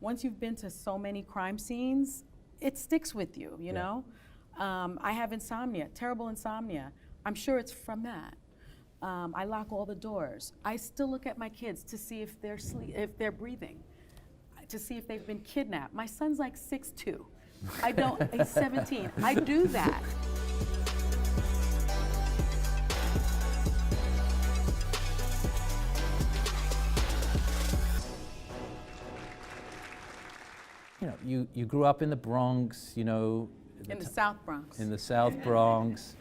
once you've been to so many crime scenes, it sticks with you, you know? I have insomnia, terrible insomnia. I'm sure it's from that. I lock all the doors. I still look at my kids to see if they're breathing, to see if they've been kidnapped. My son's like 6'2". He's 17. I do that. You know, you grew up in the Bronx, you know. In the South Bronx. In the South Bronx.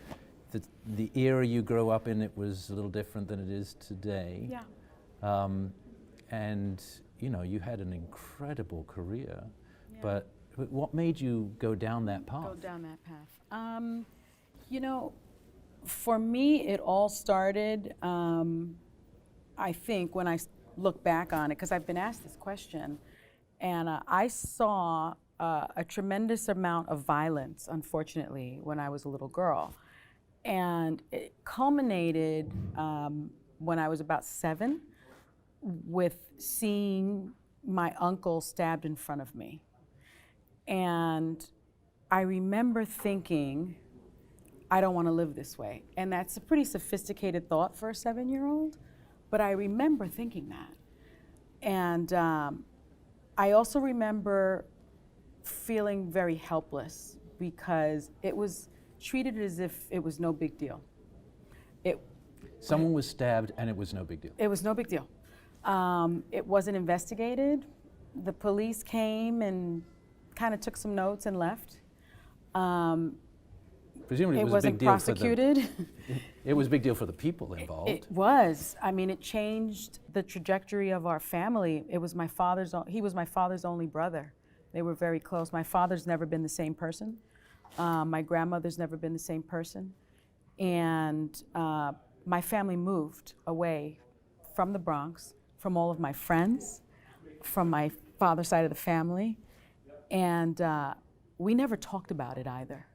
The era you grew up in, it was a little different than it is today. Yeah. And, you know, you had an incredible career, but what made you go down that path? Go down that path. You know, for me, it all started, I think, when I look back on it, because I've been asked this question, and I saw a tremendous amount of violence, unfortunately, when I was a little girl. And it culminated when I was about 7 with seeing my uncle stabbed in front of me. And I remember thinking, I don't want to live this way. And that's a pretty sophisticated thought for a 7-year-old, but I remember thinking that. And I also remember feeling very helpless because it was treated as if it was no big deal. Someone was stabbed and it was no big deal. It was no big deal. It wasn't investigated. The police came and kind of took some notes and left. Presumably it was wasn't a big deal prosecuted. It was a big deal for the people involved. It was. I mean, it changed the trajectory of our family. He was my father's only brother. They were very close. My father's never been the same person. My grandmother's never been the same person. And my family moved away from the Bronx, from all of my friends, from my father's side of the family. And we never talked about it either.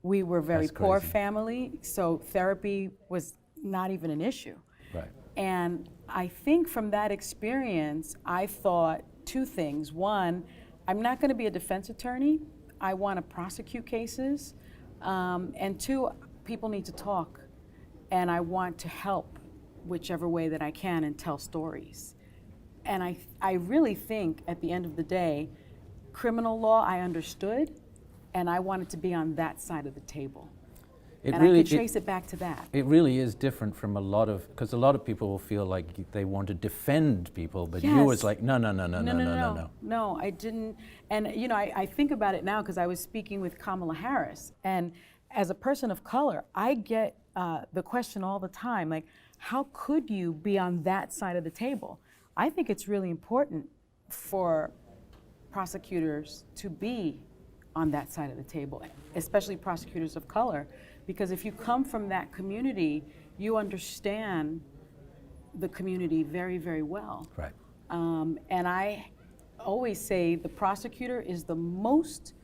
We were a very poor family, so therapy was not even an issue. Right. And I think from that experience, I thought 2 things. One, I'm not going to be a defense attorney. I want to prosecute cases. And 2, people need to talk. And I want to help whichever way that I can and tell stories. And I really think at the end of the day, criminal law I understood, and I wanted to be on that side of the table. I could trace it back to that. It really is different from a lot of, because a lot of people will feel like they want to defend people, but you was like, no. No, I didn't. And you know, I think about it now because I was speaking with Kamala Harris, and as a person of color, I get the question all the time, like, how could you be on that side of the table? I think it's really important for prosecutors to be on that side of the table, especially prosecutors of color, because if you come from that community, you understand the community very, very well. Right. And I always say the prosecutor is the most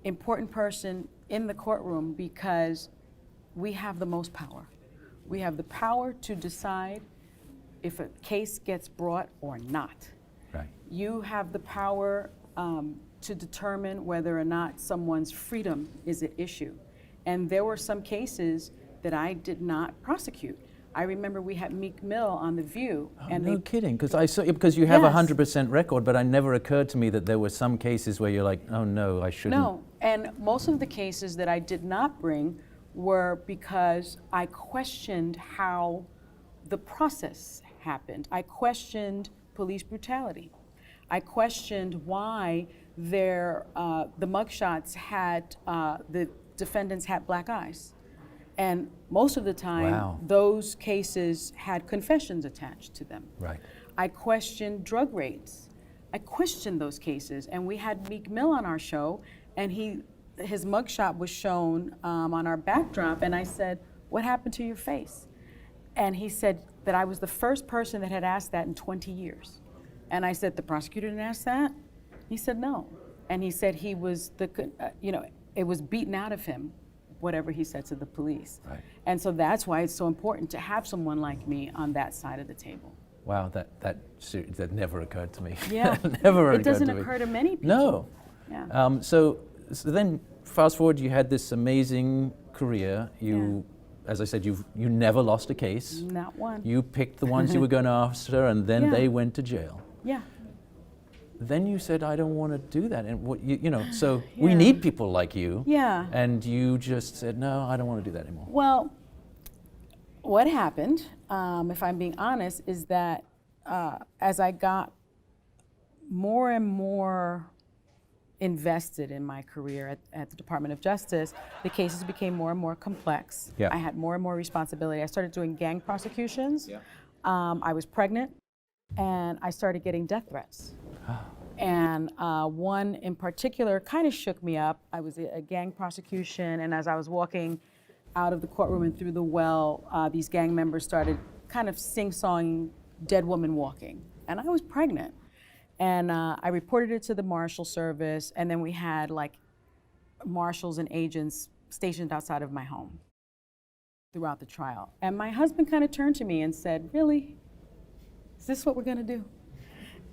important person in the courtroom because we have the most power. We have the power to decide if a case gets brought or not. Right. You have the power to determine whether or not someone's freedom is at issue. And there were some cases that I did not prosecute. I remember we had Meek Mill on The View. Oh, and no kidding, because I saw, because you have a 100% record, but it never occurred to me that there were some cases where you're like, oh no, I shouldn't. No, and most of the cases that I did not bring were because I questioned how the process happened. I questioned police brutality. I questioned why the mugshots had, the defendants had black eyes. And most of the time, those cases had confessions attached to them. Right. I questioned drug rates. I questioned those cases. And we had Meek Mill on our show, and his mugshot was shown on our backdrop, and I said, what happened to your face? And he said that I was the first person that had asked that in 20 years. And I said, the prosecutor didn't ask that? He said, no. And he said he was, it was beaten out of him, whatever he said to the police. Right. And so that's why it's so important to have someone like me on that side of the table. Wow, that never occurred to me. Yeah. Never It occurred doesn't to me. occur to many people. No. Yeah. So then, fast forward, you had this amazing career. You, as I said, you never lost a case. Not one. You picked the ones you were going after, and then Yeah. they went to jail. Yeah. Then you said, I don't want to do that. And what you know, so we Yeah. need people like you. Yeah. And you just said, no, I don't want to do that anymore. Well, what happened, if I'm being honest, is that as I got more and more invested in my career at the Department of Justice, the cases became more and more complex. Yeah. I had more and more responsibility. I started doing gang prosecutions. Yeah. I was pregnant, and I started getting death threats. And one in particular kind of shook me up. I was a gang prosecution, and as I was walking out of the courtroom and through the well, these gang members started kind of sing-songing Dead Woman Walking. And I was pregnant. And I reported it to the Marshal Service, and then we had like marshals and agents stationed outside of my home throughout the trial. And my husband kind of turned to me and said, really? Is this what we're gonna do?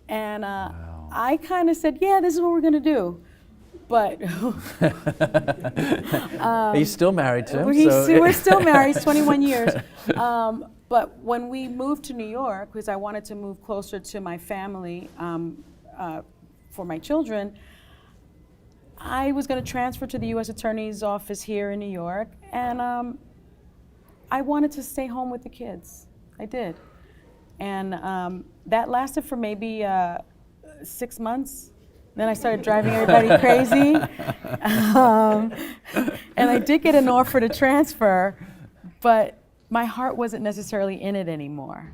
And Wow. I kind of said, yeah, this is what we're gonna do. But Are you still married to him? we're still married, 21 years. But when we moved to New York, because I wanted to move closer to my family for my children, I was going to transfer to the U.S. Attorney's Office here in New York, and I wanted to stay home with the kids. I did. And that lasted for maybe 6 months. Then I started driving everybody crazy. And I did get an offer to transfer, but my heart wasn't necessarily in it anymore.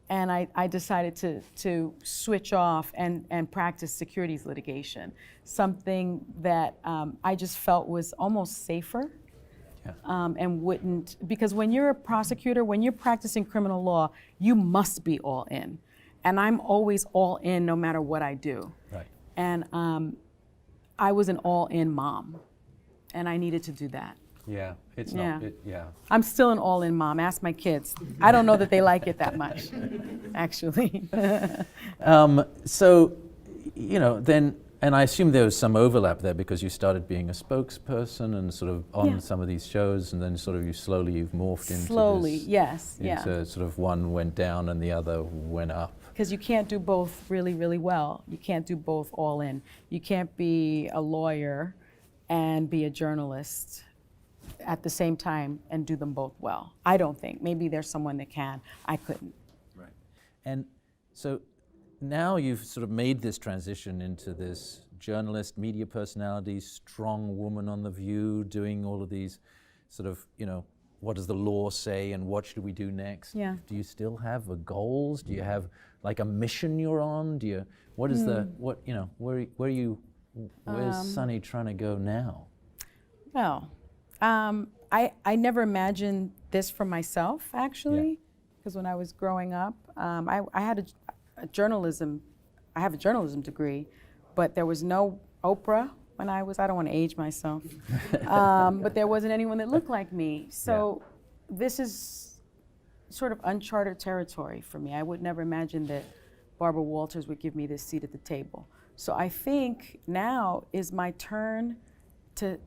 And I decided to switch off and practice securities litigation, something that I just felt was almost safer. Yeah. And wouldn't, because when you're a prosecutor, when you're practicing criminal law, you must be all in. And I'm always all in no matter what I do. Right. And I was an all-in mom, and I needed to do that. Yeah, it's Yeah. not, yeah. I'm still an all-in mom. Ask my kids. I don't know that they like it that much, actually. So, you know, then, and I assume there was some overlap there because you started being a spokesperson and sort of on Yeah. some of these shows, and then sort of you've morphed into Slowly, this, yes, yeah. into sort of one went down and the other went up. Because you can't do both really, really well. You can't do both all in. You can't be a lawyer and be a journalist at the same time and do them both well. I don't think. Maybe there's someone that can. I couldn't. Right. And so now you've sort of made this transition into this journalist, media personality, strong woman on The View, doing all of these sort of, you know, what does the law say and what should we do next? Yeah. Do you still have goals? Do you have like a mission you're on? Do you, what is the, what, you know, where's Sunny trying to go now? Well, I never imagined this for myself, actually, because when I was growing up, I had a journalism degree, but there was no Oprah when I don't want to age myself, but there wasn't anyone that looked like me. So this is sort of uncharted territory for me. I would never imagine that Barbara Walters would give me this seat at the table. So I think now is my turn to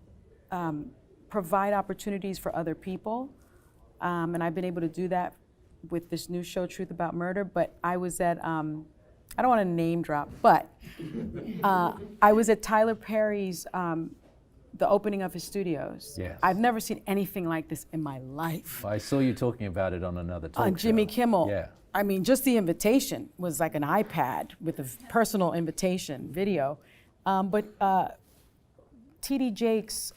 provide opportunities for other people. And I've been able to do that with this new show, Truth About Murder. But I was at, I don't want to name drop, but I was at Tyler Perry's, the opening of his studios. Yes. I've never seen anything like this in my life. I saw you talking about it on another talk On Jimmy show. Kimmel. Yeah. I mean, just the invitation was like an iPad with a personal invitation video. But T.D. Jakes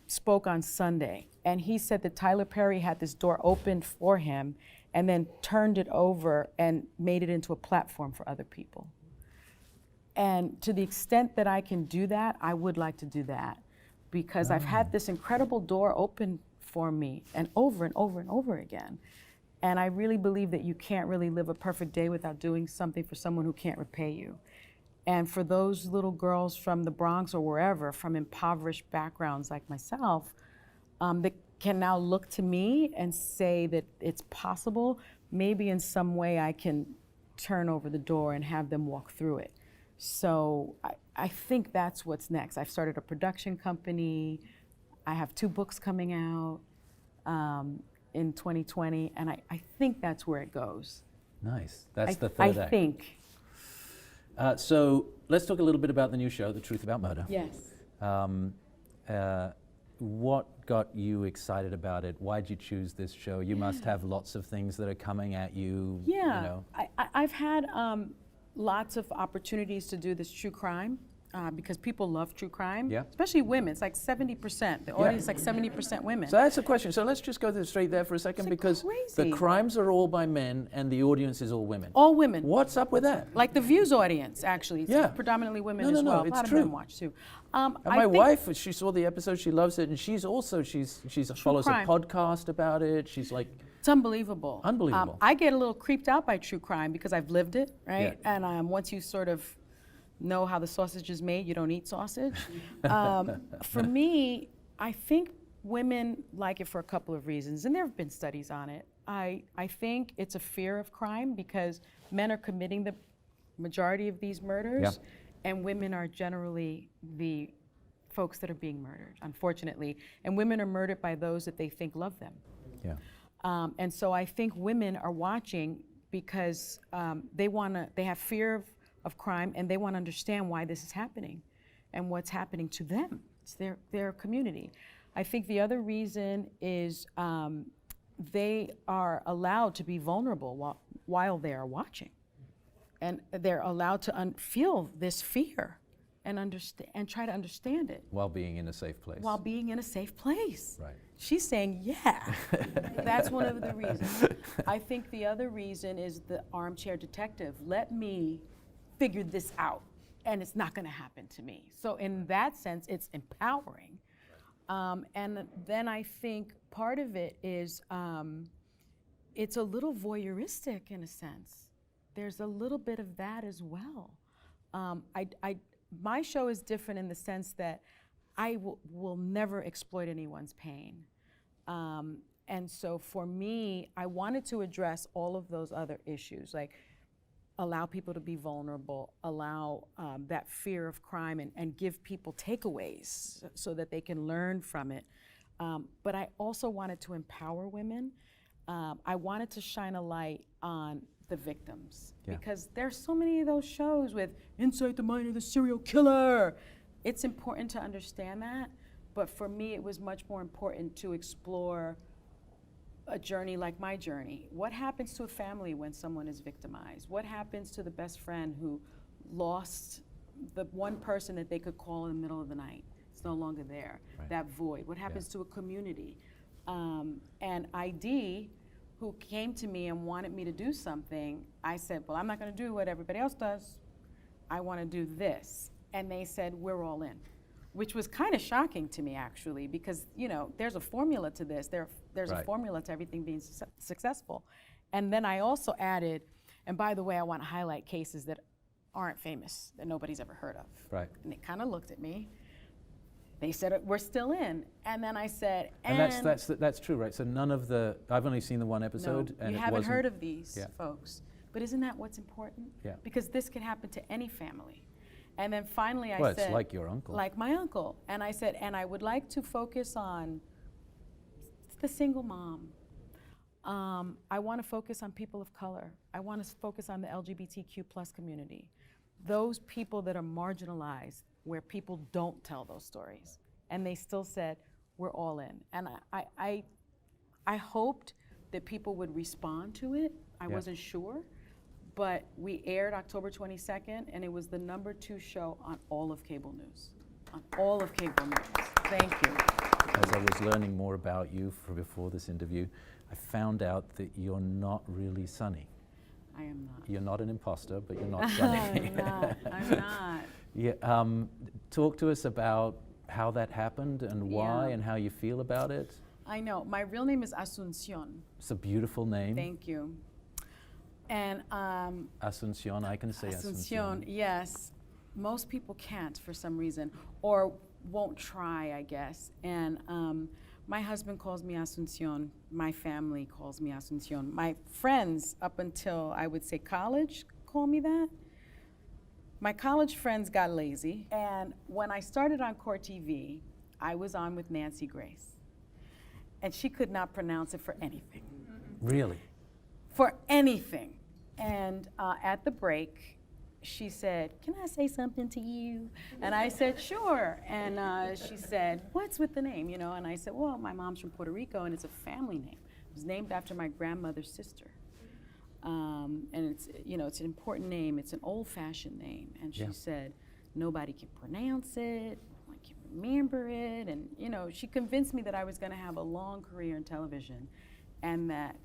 spoke on Sunday, and he said that Tyler Perry had this door opened for him and then turned it over and made it into a platform for other people. And to the extent that I can do that, I would like to do that, because I've had this incredible door open for me and over and over and over again. And I really believe that you can't really live a perfect day without doing something for someone who can't repay you. And for those little girls from the Bronx or wherever, from impoverished backgrounds like myself, that can now look to me and say that it's possible, maybe in some way I can turn over the door and have them walk through it. So I think that's what's next. I've started a production company. I have 2 books coming out in 2020, and I think that's where it goes. Nice. That's the third act. I think. So let's talk a little bit about the new show, The Truth About Murder. Yes. What got you excited about it? Why did you choose this show? You must have lots of things that are coming at you. Yeah, you know. I've had lots of opportunities to do this true crime because people love true crime, Yeah. especially women. It's like 70%. The audience is like 70% women. So that's a question. So let's just go straight there for a second, It's because crazy. the crimes are all by men and the audience is all women. All women. What's up with that? Like the Views audience, actually. It's Yeah. predominantly women No, as no, well. it's a lot true. of men watch too. And I my think wife, she saw the episode, she loves it, and she follows crime. a podcast about it. She's like, it's unbelievable. Unbelievable. I get a little creeped out by true crime because I've lived it, right? Yeah. And once you sort of know how the sausage is made, you don't eat sausage. For me, I think women like it for a couple of reasons, and there have been studies on it. I think it's a fear of crime because men are committing the majority of these murders, Yeah. and women are generally the folks that are being murdered, unfortunately. And women are murdered by those that they think love them. yeah. And so I think women are watching because they have fear of crime, and they want to understand why this is happening and what's happening to them. It's their community. I think the other reason is they are allowed to be vulnerable while they are watching. And they're allowed to feel this fear and understand and try to understand it. While being in a safe place. While being in a safe place. Right. She's saying, yeah. That's one of the reasons. I think the other reason is the armchair detective. Let me figure this out, and it's not going to happen to me. So in that sense, it's empowering. And then I think part of it is it's a little voyeuristic in a sense. There's a little bit of that as well. My show is different in the sense that I will never exploit anyone's pain. And so for me, I wanted to address all of those other issues, like allow people to be vulnerable, allow that fear of crime, and give people takeaways so that they can learn from it. But I also wanted to empower women. I wanted to shine a light on the victims, because there's so many of those shows with Inside the Mind of the Serial Killer. It's important to understand that, but for me it was much more important to explore a journey like my journey. What happens to a family when someone is victimized? What happens to the best friend who lost the one person that they could call in the middle of the night? It's no longer there, Right. that void. What happens to a community? And ID, who came to me and wanted me to do something, I said, well, I'm not gonna do what everybody else does. I wanna do this. And they said, we're all in, which was kind of shocking to me, actually, because there's a formula to this. There's Right. a formula to everything being successful. And then I also added, and by the way, I want to highlight cases that aren't famous, that nobody's ever heard of. Right. And they kind of looked at me. They said, we're still in. And then I said, And that's true, right? So none of I've only seen the one episode, no, and you it haven't wasn't, heard of these Yeah. folks. But isn't that what's important? Yeah. Because this could happen to any family. And then finally I Well, said, it's like your uncle. like my uncle. And I said, and I would like to focus on the single mom. I want to focus on people of color. I want to focus on the LGBTQ+ community. Those people that are marginalized, where people don't tell those stories. And they still said, we're all in. And I hoped that people would respond to it. I wasn't sure. But we aired October 22nd, and it was the #2 show on all of cable news. On all of cable news. Thank you. As I was learning more about you before this interview, I found out that you're not really Sunny. I am not. You're not an imposter, but you're not Sunny. I'm not. Yeah, talk to us about how that happened and why Yeah. and how you feel about it. I know. My real name is Asuncion. It's a beautiful name. Thank you. And Asuncion, I can say Asuncion, yes. Most people can't for some reason, or won't try, I guess. And My husband calls me Asuncion. My family calls me Asuncion. My friends, up until I would say college, call me that. My college friends got lazy, and when I started on Court TV, I was on with Nancy Grace, and she could not pronounce it for anything. Really? For anything. And at the break, she said, "Can I say something to you?" And I said, "Sure." And she said, "What's with the name?" You know, and I said, "Well, my mom's from Puerto Rico, and it's a family name. It was named after my grandmother's sister. And it's, you know, it's an important name. It's an old-fashioned name." And she said, "Nobody can pronounce it. No one can remember it." And, you know, she convinced me that I was going to have a long career in television, and that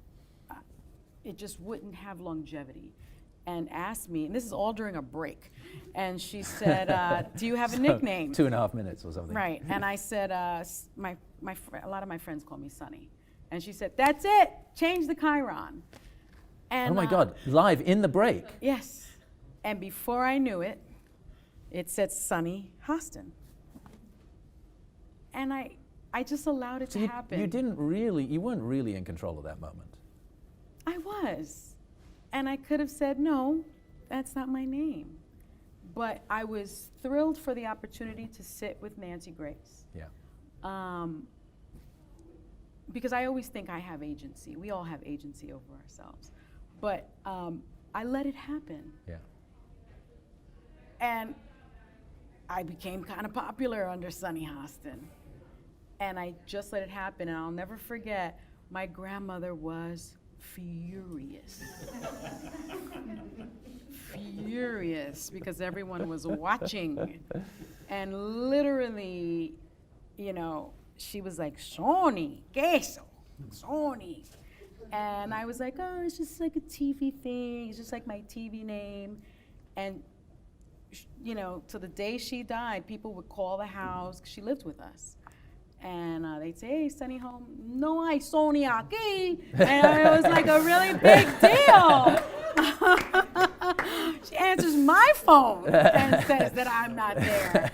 it just wouldn't have longevity. And asked me, and this is all during a break, and she said, "Do you have a nickname?" 2.5 minutes or something. Right, and I said, a lot of my friends call me Sunny. And she said, "That's it, change the Chiron." And, Oh my God, live in the break. Yes, and before I knew it, it said Sunny Hostin. And I just allowed it to happen. You weren't really in control of that moment. I was. And I could have said, "No, that's not my name." But I was thrilled for the opportunity to sit with Nancy Grace. Yeah. Because I always think I have agency. We all have agency over ourselves. But I let it happen. Yeah. And I became kind of popular under Sunny Hostin. And I just let it happen. And I'll never forget, my grandmother was furious. Furious, because everyone was watching. And literally, you know, she was like, "Sony, queso, Sony." And I was like, "Oh, it's just like a TV thing. It's just like my TV name." And, you know, to the day she died, people would call the house, 'cause she lived with us. And they'd say, "Hey, Sunny home?" "No hay Sony aquí." And it was like a really big deal. She answers my phone and says that I'm not there.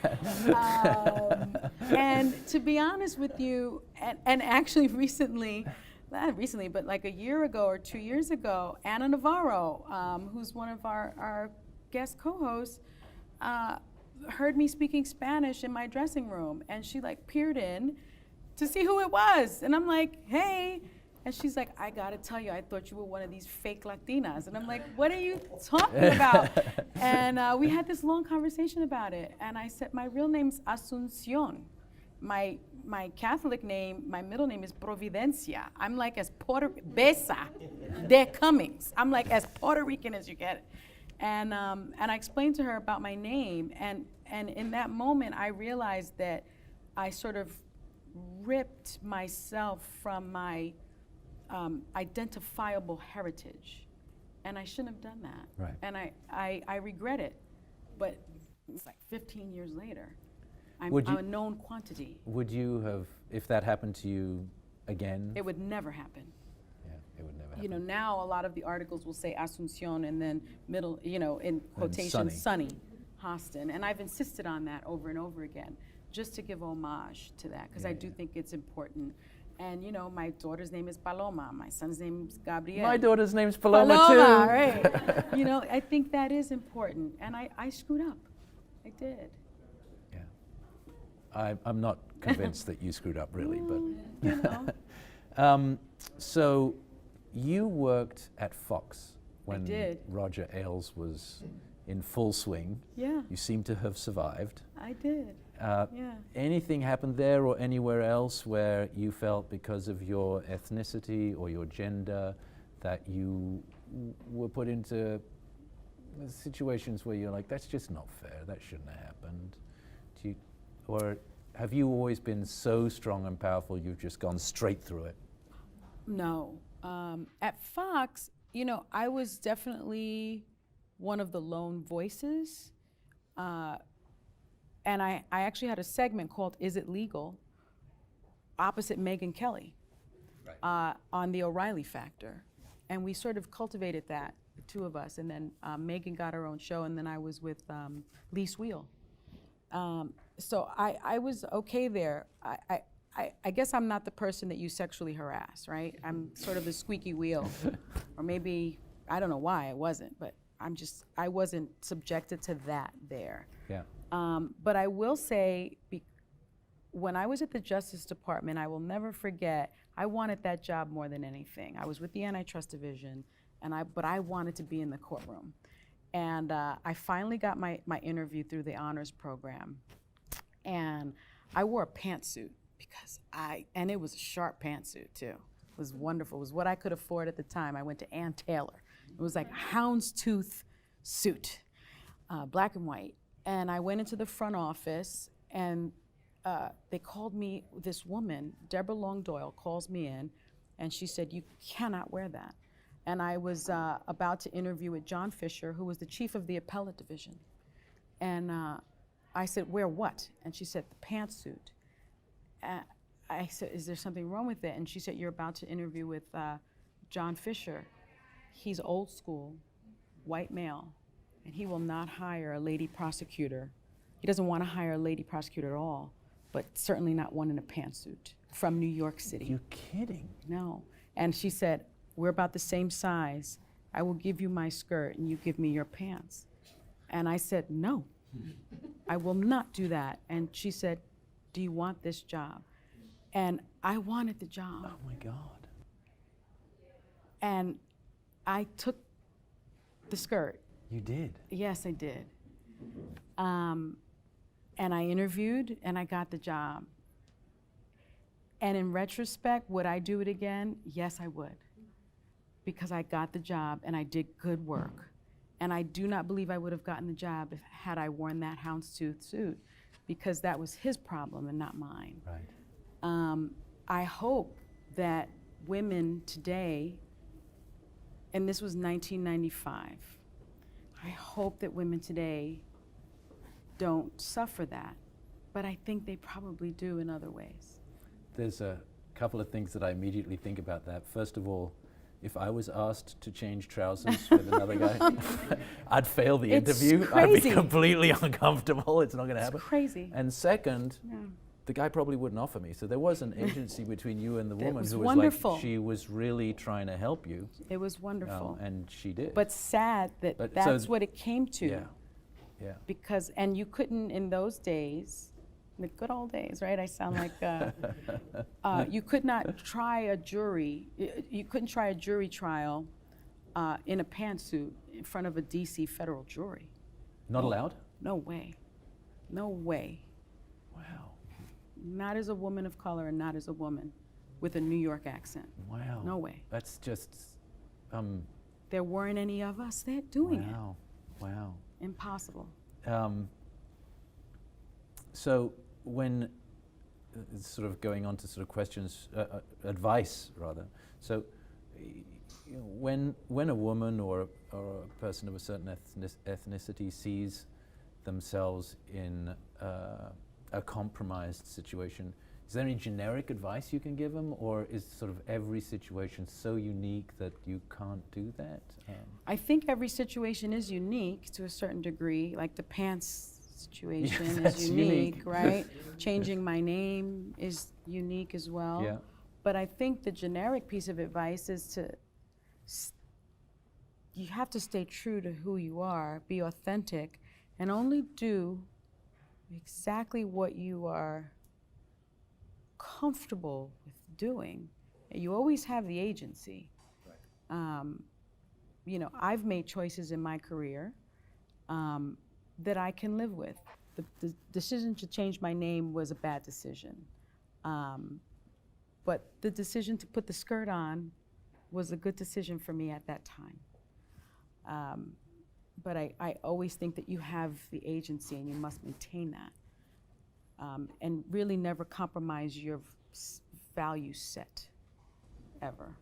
And to be honest with you, and actually recently, not recently, but like a year ago or 2 years ago, Anna Navarro, who's one of our guest co-hosts, heard me speaking Spanish in my dressing room, and she like peered in to see who it was. And I'm like, "Hey." And she's like, "I gotta tell you, I thought you were one of these fake Latinas." And I'm like, "What are you talking about?" And we had this long conversation about it. And I said, "My real name's Asuncion. My Catholic name, my middle name is Providencia. I'm like as Besa de Cummings. I'm like as Puerto Rican as you get." And I explained to her about my name, and in that moment I realized that I sort of ripped myself from my identifiable heritage, and I shouldn't have done that. Right. And I regret it, but it's like 15 years later, I'm a known quantity. Would you have, if that happened to you again? It would never happen. It would never happen. You know, now a lot of the articles will say Asuncion and then middle, you know, in quotation, Sunny Hostin. And I've insisted on that over and over again, just to give homage to that, because I do think it's important. And, you know, my daughter's name is Paloma. My son's name is Gabriel. My daughter's name's Paloma too. Right. You know, I think that is important. And I screwed up. I did. Yeah. I'm not convinced that you screwed up, really, but. You know. So you worked at Fox when did. Roger Ailes was in full swing. Yeah. You seem to have survived. I did. Anything happened there or anywhere else where you felt, because of your ethnicity or your gender, that you were put into situations where you're like, "That's just not fair, that shouldn't have happened"? Or have you always been so strong and powerful you've just gone straight through it? No. At Fox, you know, I was definitely one of the lone voices. And I actually had a segment called "Is It Legal?" opposite Megyn Kelly, on the O'Reilly Factor. And we sort of cultivated that, the two of us. And then Megyn got her own show, and then I was with Lee Sweel. So I was okay there. I guess I'm not the person that you sexually harass, right? I'm sort of the squeaky wheel. Or maybe, I don't know why I wasn't, but I wasn't subjected to that there. Yeah. But I will say, when I was at the Justice Department, I will never forget, I wanted that job more than anything. I was with the Antitrust Division, but I wanted to be in the courtroom. And I finally got my interview through the honors program. And I wore a pantsuit and it was a sharp pantsuit too. It was wonderful. It was what I could afford at the time. I went to Ann Taylor. It was like a houndstooth suit, black and white. And I went into the front office, and they called me, this woman, Deborah Long Doyle, calls me in, and she said, "You cannot wear that." And I was about to interview with John Fisher, who was the chief of the appellate division. And I said, "Wear what?" And she said, "The pantsuit." I said, "Is there something wrong with it?" And she said, "You're about to interview with John Fisher. He's old school, white male, and he will not hire a lady prosecutor. He doesn't want to hire a lady prosecutor at all, but certainly not one in a pantsuit from New York City." You're kidding. No. And she said, "We're about the same size. I will give you my skirt and you give me your pants." And I said, "No, I will not do that." And she said, "Do you want this job?" And I wanted the job. Oh my God. And I took the skirt. You did? Yes, I did. And I interviewed and I got the job. And in retrospect, would I do it again? Yes, I would. Because I got the job and I did good work. And I do not believe I would have gotten the job had I worn that houndstooth suit, because that was his problem and not mine. Right. I hope that women today, and this was 1995, I hope that women today don't suffer that, but I think they probably do in other ways. There's a couple of things that I immediately think about that. First of all, if I was asked to change trousers with another guy, I'd fail the interview. I'd be completely uncomfortable. It's not going to happen. It's crazy. And second, Yeah. the guy probably wouldn't offer me. So there was an agency between you and the woman was who was wonderful. like, she was really trying to help you. It was wonderful. And she did. But sad that But that's what it came to. Yeah, yeah. Because, and you couldn't in those days, the good old days, right? I sound like, you could not try a jury, you couldn't try a jury trial in a pantsuit in front of a DC federal jury. Not allowed? No way. No way. Wow. Not as a woman of color and not as a woman with a New York accent. Wow. No way. That's just, There weren't any of us there doing it. wow. Wow. Impossible. So when, sort of going on to sort of questions, advice rather. So when a woman or a person of a certain ethnicity sees themselves in a compromised situation, is there any generic advice you can give them, or is sort of every situation so unique that you can't do that? I think every situation is unique to a certain degree, like the pants situation Yes, is that's unique, right? Changing my name is unique as well. Yeah. But I think the generic piece of advice is you have to stay true to who you are, be authentic, and only do exactly what you are comfortable with doing. You always have the agency. Right. You know, I've made choices in my career that I can live with. The decision to change my name was a bad decision. But the decision to put the skirt on was a good decision for me at that time. But I always think that you have the agency and you must maintain that. And really never compromise your value set, ever.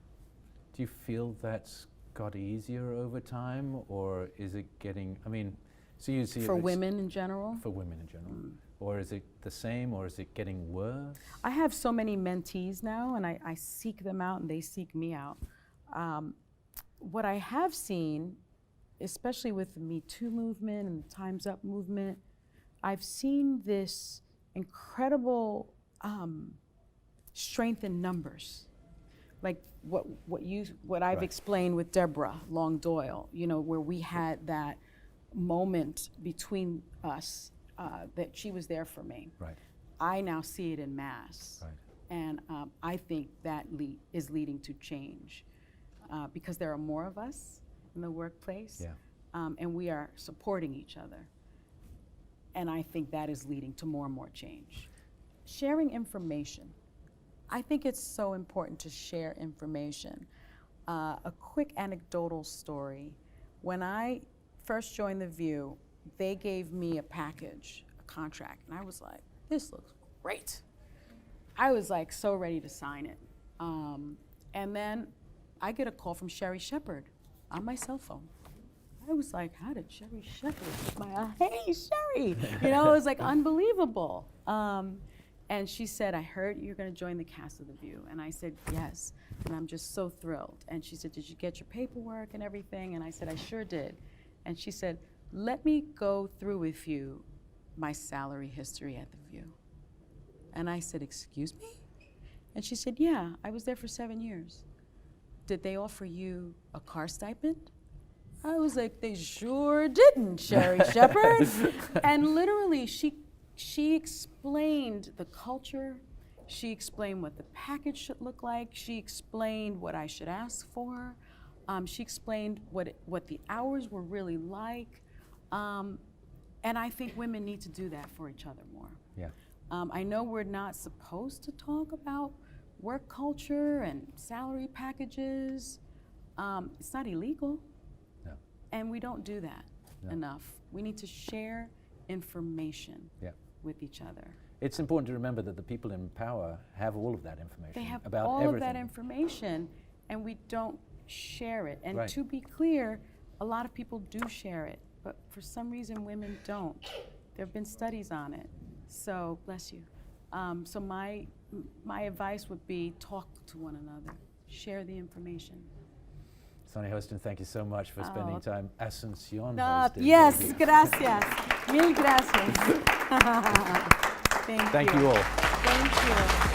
Do you feel that's got easier over time, or is it getting, I mean, so you see For women in general? For women in general. Or is it the same, or is it getting worse? I have so many mentees now, and I seek them out and they seek me out. What I have seen, especially with the Me Too movement and the Time's Up movement, I've seen this incredible strength in numbers, like what I've Right. explained with Deborah Long Doyle, you know, where we had that moment between us, that she was there for me. Right. I now see it in mass. Right. And I think that is leading to change, because there are more of us in the workplace, Yeah. and we are supporting each other. And I think that is leading to more and more change. Sharing information. I think it's so important to share information. A quick anecdotal story. When I first joined The View, they gave me a package, a contract, and I was like, this looks great. I was like so ready to sign it. And then I get a call from Sherry Shepherd on my cell phone. I was like, how did Sherry Shepherd, hey Sherry, you know, it was like unbelievable. And she said, I heard you're gonna join the cast of The View. And I said, yes, and I'm just so thrilled. And she said, did you get your paperwork and everything? And I said, I sure did. And she said, let me go through with you my salary history at The View. And I said, excuse me? And she said, yeah, I was there for 7 years. Did they offer you a car stipend? I was like, they sure didn't, Sherry Shepherd. And literally, she explained the culture. She explained what the package should look like. She explained what I should ask for. She explained what the hours were really like. And I think women need to do that for each other more. Yeah. I know we're not supposed to talk about work culture and salary packages. It's not illegal. No. And we don't do that No. enough. We need to share information Yeah. with each other. It's important to remember that the people in power have all of that information They have about all everything. of that information, and we don't share it. And Right. to be clear, a lot of people do share it, but for some reason women don't. There have been studies on it. So, bless you. So my advice would be talk to one another, share the information. Sonny Hostin, thank you so much for spending time. Asunción Ah, Hostin. yes, gracias. Mil gracias. Thank Thank you all. Thank you.